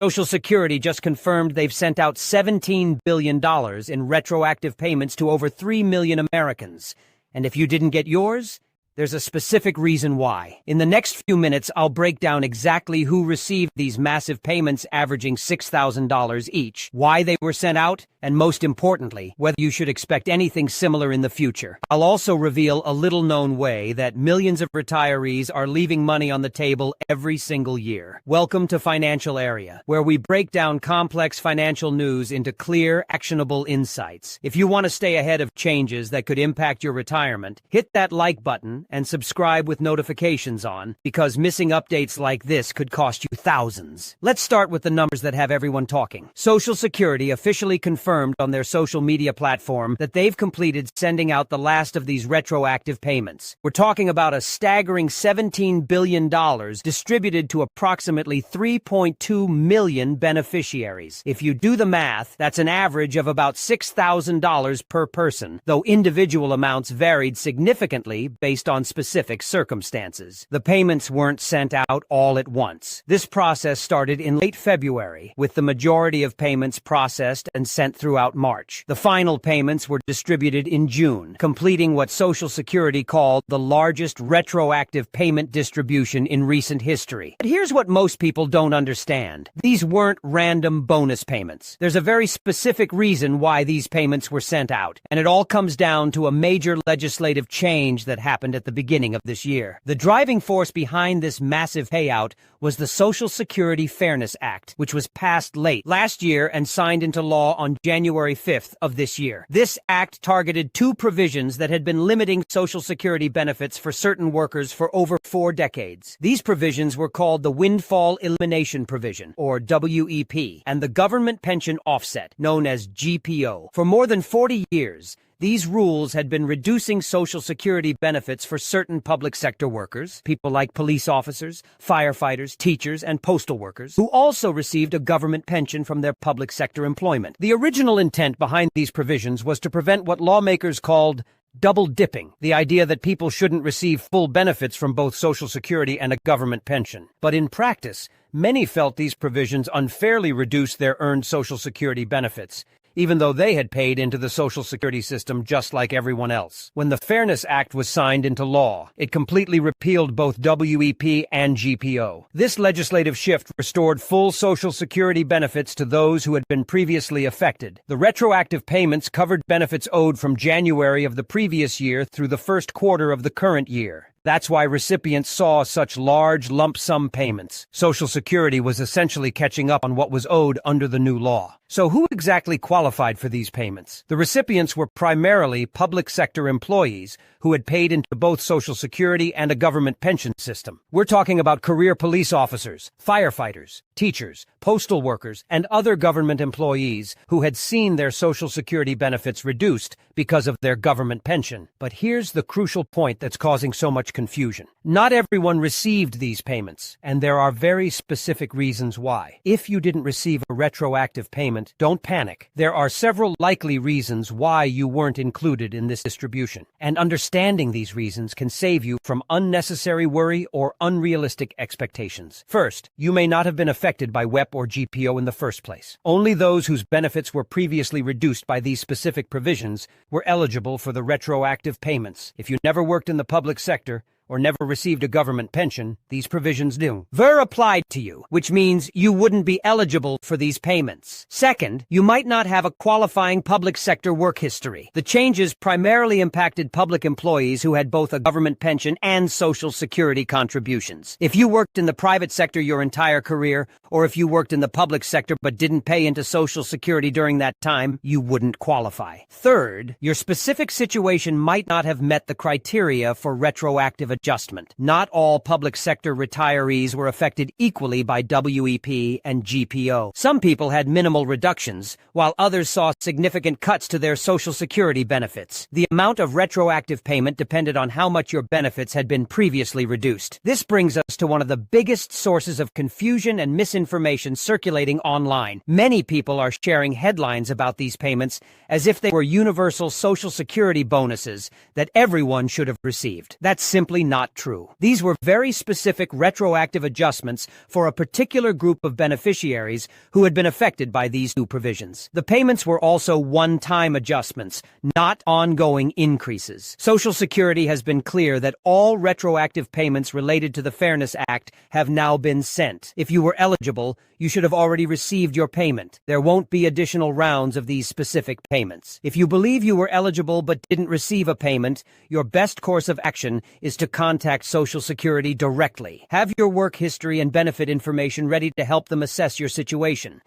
Social Security just confirmed they've sent out $17 billion in retroactive payments to over 3 million Americans. And if you didn't get yours, there's a specific reason why. In the next few minutes, I'll break down exactly who received these massive payments averaging $6,000 each, why they were sent out, and most importantly, whether you should expect anything similar in the future. I'll also reveal a little-known way that millions of retirees are leaving money on the table every single year. Welcome to Financial Area, where we break down complex financial news into clear, actionable insights. If you want to stay ahead of changes that could impact your retirement, hit that like button and subscribe with notifications on, because missing updates like this could cost you thousands. Let's start with the numbers that have everyone talking. Social Security officially confirmed on their social media platform that they've completed sending out the last of these retroactive payments. We're talking about a staggering $17 billion distributed to approximately 3.2 million beneficiaries. If you do the math, that's an average of about $6,000 per person, though individual amounts varied significantly based on specific circumstances. The payments weren't sent out all at once. This process started in late February, with the majority of payments processed and sent throughout March. The final payments were distributed in June, completing what Social Security called the largest retroactive payment distribution in recent history. But here's what most people don't understand. These weren't random bonus payments. There's a very specific reason why these payments were sent out, and it all comes down to a major legislative change that happened at the beginning of this year. The driving force behind this massive payout was the Social Security Fairness Act, which was passed late last year and signed into law on January 5th of this year. This act targeted two provisions that had been limiting Social Security benefits for certain workers for over 4 decades. These provisions were called the Windfall Elimination Provision, or WEP, and the Government Pension Offset, known as GPO. For more than 40 years, these rules had been reducing Social Security benefits for certain public sector workers, people like police officers, firefighters, teachers, and postal workers, who also received a government pension from their public sector employment. The original intent behind these provisions was to prevent what lawmakers called double dipping, the idea that people shouldn't receive full benefits from both Social Security and a government pension. But in practice, many felt these provisions unfairly reduced their earned Social Security benefits, even though they had paid into the Social Security system just like everyone else. When the Fairness Act was signed into law, it completely repealed both WEP and GPO. This legislative shift restored full Social Security benefits to those who had been previously affected. The retroactive payments covered benefits owed from January of the previous year through the first quarter of the current year. That's why recipients saw such large lump sum payments. Social Security was essentially catching up on what was owed under the new law. So who exactly qualified for these payments? The recipients were primarily public sector employees who had paid into both Social Security and a government pension system. We're talking about career police officers, firefighters, teachers, postal workers, and other government employees who had seen their Social Security benefits reduced because of their government pension. But here's the crucial point that's causing so much confusion. Not everyone received these payments, and there are very specific reasons why. If you didn't receive a retroactive payment, don't panic. There are several likely reasons why you weren't included in this distribution, and understanding these reasons can save you from unnecessary worry or unrealistic expectations. First, you may not have been affected by WEP or GPO in the first place. Only those whose benefits were previously reduced by these specific provisions were eligible for the retroactive payments. If you never worked in the public sector, or never received a government pension, these provisions do. Were applied to you, which means you wouldn't be eligible for these payments. Second, you might not have a qualifying public sector work history. The changes primarily impacted public employees who had both a government pension and Social Security contributions. If you worked in the private sector your entire career, or if you worked in the public sector but didn't pay into Social Security during that time, you wouldn't qualify. Third, your specific situation might not have met the criteria for retroactive adjustment. Not all public sector retirees were affected equally by WEP and GPO. Some people had minimal reductions, while others saw significant cuts to their Social Security benefits. The amount of retroactive payment depended on how much your benefits had been previously reduced. This brings us to one of the biggest sources of confusion and misinformation circulating online. Many people are sharing headlines about these payments as if they were universal Social Security bonuses that everyone should have received. That's simply not true. These were very specific retroactive adjustments for a particular group of beneficiaries who had been affected by these new provisions. The payments were also one-time adjustments, not ongoing increases. Social Security has been clear that all retroactive payments related to the Fairness Act have now been sent. If you were eligible, you should have already received your payment. There won't be additional rounds of these specific payments. If you believe you were eligible but didn't receive a payment, your best course of action is to contact Social Security directly. Have your work history and benefit information ready to help them assess your situation.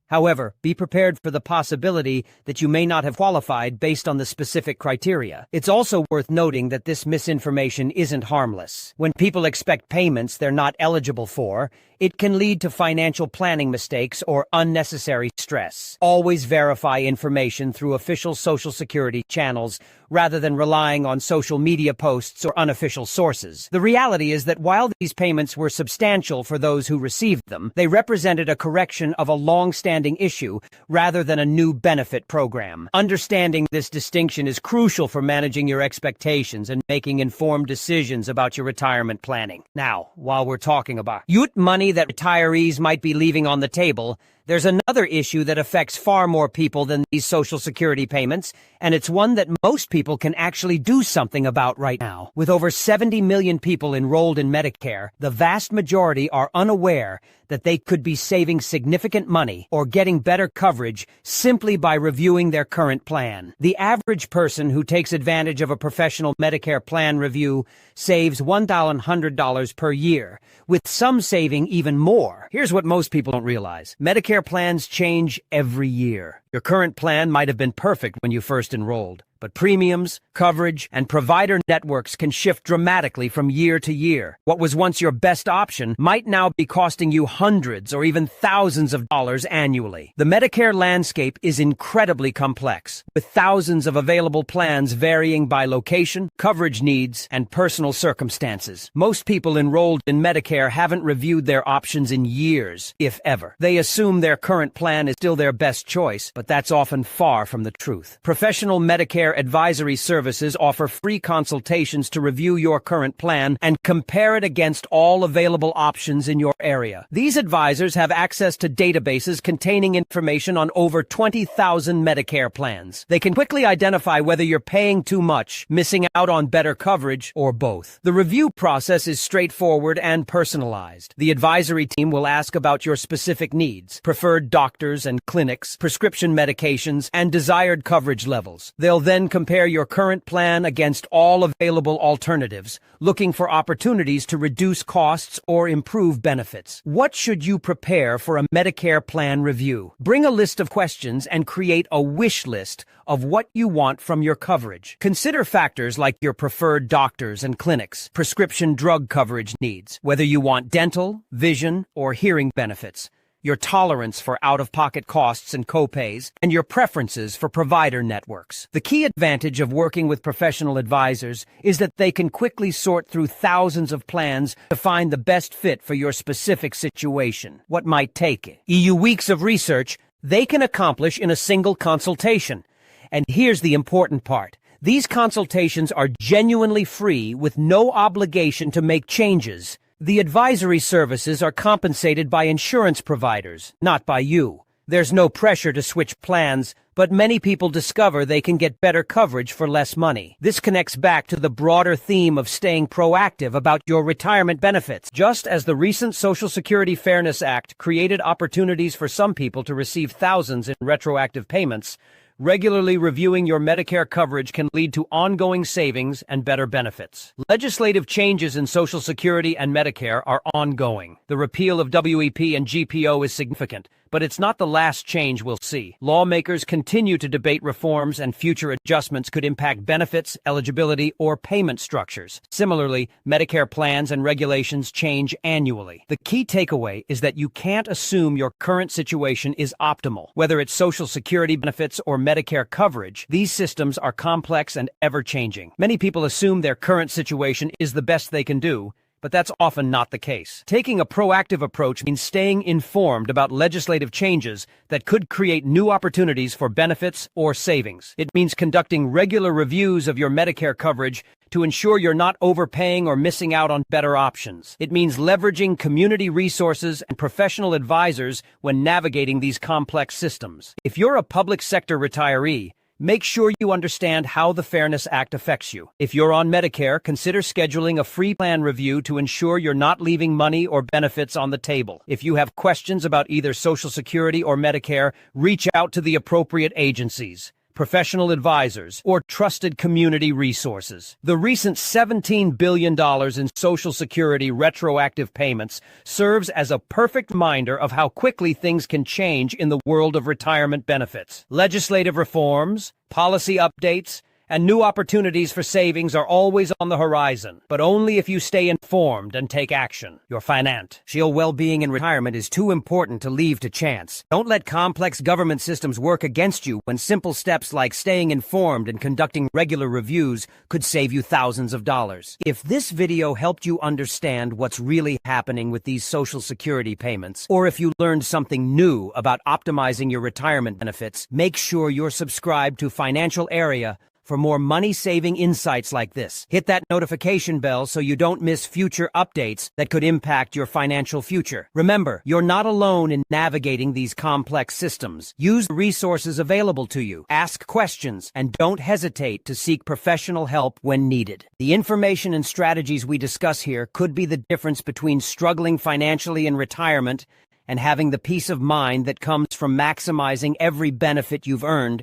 However, be prepared for the possibility that you may not have qualified based on the specific criteria. It's also worth noting that this misinformation isn't harmless. When people expect payments they're not eligible for, it can lead to financial planning mistakes or unnecessary stress. Always verify information through official Social Security channels rather than relying on social media posts or unofficial sources. The reality is that while these payments were substantial for those who received them, they represented a correction of a long-standing issue rather than a new benefit program. Understanding this distinction is crucial for managing your expectations and making informed decisions about your retirement planning. Now, while we're talking about youth money that retirees might be leaving on the table, there's another issue that affects far more people than these Social Security payments, and it's one that most people can actually do something about right now. With over 70 million people enrolled in Medicare, the vast majority are unaware that they could be saving significant money or getting better coverage simply by reviewing their current plan. The average person who takes advantage of a professional Medicare plan review saves $1,100 per year, with some saving even more. Here's what most people don't realize. Medicare plans change every year. Your current plan might have been perfect when you first enrolled, but premiums, coverage, and provider networks can shift dramatically from year to year. What was once your best option might now be costing you hundreds or even thousands of dollars annually. The Medicare landscape is incredibly complex, with thousands of available plans varying by location, coverage needs, and personal circumstances. Most people enrolled in Medicare haven't reviewed their options in years, if ever. They assume their current plan is still their best choice, but that's often far from the truth. Professional Medicare advisory services offer free consultations to review your current plan and compare it against all available options in your area. These advisors have access to databases containing information on over 20,000 Medicare plans. They can quickly identify whether you're paying too much, missing out on better coverage, or both. The review process is straightforward and personalized. The advisory team will ask about your specific needs, preferred doctors and clinics, prescription medications, and desired coverage levels. They'll then compare your current plan against all available alternatives, looking for opportunities to reduce costs or improve benefits. What should you prepare for a Medicare plan review? Bring a list of questions and create a wish list of what you want from your coverage. Consider factors like your preferred doctors and clinics, prescription drug coverage needs, whether you want dental, vision, or hearing benefits, your tolerance for out-of-pocket costs and copays, and your preferences for provider networks. The key advantage of working with professional advisors is that they can quickly sort through thousands of plans to find the best fit for your specific situation. What might take EU weeks of research, they can accomplish in a single consultation. And here's the important part. These consultations are genuinely free with no obligation to make changes. The advisory services are compensated by insurance providers, not by you. There's no pressure to switch plans, but many people discover they can get better coverage for less money. This connects back to the broader theme of staying proactive about your retirement benefits. Just as the recent Social Security Fairness Act created opportunities for some people to receive thousands in retroactive payments, regularly reviewing your Medicare coverage can lead to ongoing savings and better benefits. Legislative changes in Social Security and Medicare are ongoing. The repeal of WEP and GPO is significant, but it's not the last change we'll see. Lawmakers continue to debate reforms, and future adjustments could impact benefits, eligibility, or payment structures. Similarly, Medicare plans and regulations change annually. The key takeaway is that you can't assume your current situation is optimal. Whether it's Social Security benefits or Medicare coverage, these systems are complex and ever-changing. Many people assume their current situation is the best they can do, but that's often not the case. Taking a proactive approach means staying informed about legislative changes that could create new opportunities for benefits or savings. It means conducting regular reviews of your Medicare coverage to ensure you're not overpaying or missing out on better options. It means leveraging community resources and professional advisors when navigating these complex systems. If you're a public sector retiree, make sure you understand how the Fairness Act affects you. If you're on Medicare, consider scheduling a free plan review to ensure you're not leaving money or benefits on the table. If you have questions about either Social Security or Medicare, reach out to the appropriate agencies, professional advisors, or trusted community resources. The recent $17 billion in Social Security retroactive payments serves as a perfect reminder of how quickly things can change in the world of retirement benefits. Legislative reforms, policy updates, and new opportunities for savings are always on the horizon, but only if you stay informed and take action. Your financial well-being in retirement is too important to leave to chance. Don't let complex government systems work against you when simple steps like staying informed and conducting regular reviews could save you thousands of dollars. If this video helped you understand what's really happening with these Social Security payments, or if you learned something new about optimizing your retirement benefits, make sure you're subscribed to Financial Area for more money-saving insights like this. Hit that notification bell so you don't miss future updates that could impact your financial future. Remember, you're not alone in navigating these complex systems. Use the resources available to you, ask questions, and don't hesitate to seek professional help when needed. The information and strategies we discuss here could be the difference between struggling financially in retirement and having the peace of mind that comes from maximizing every benefit you've earned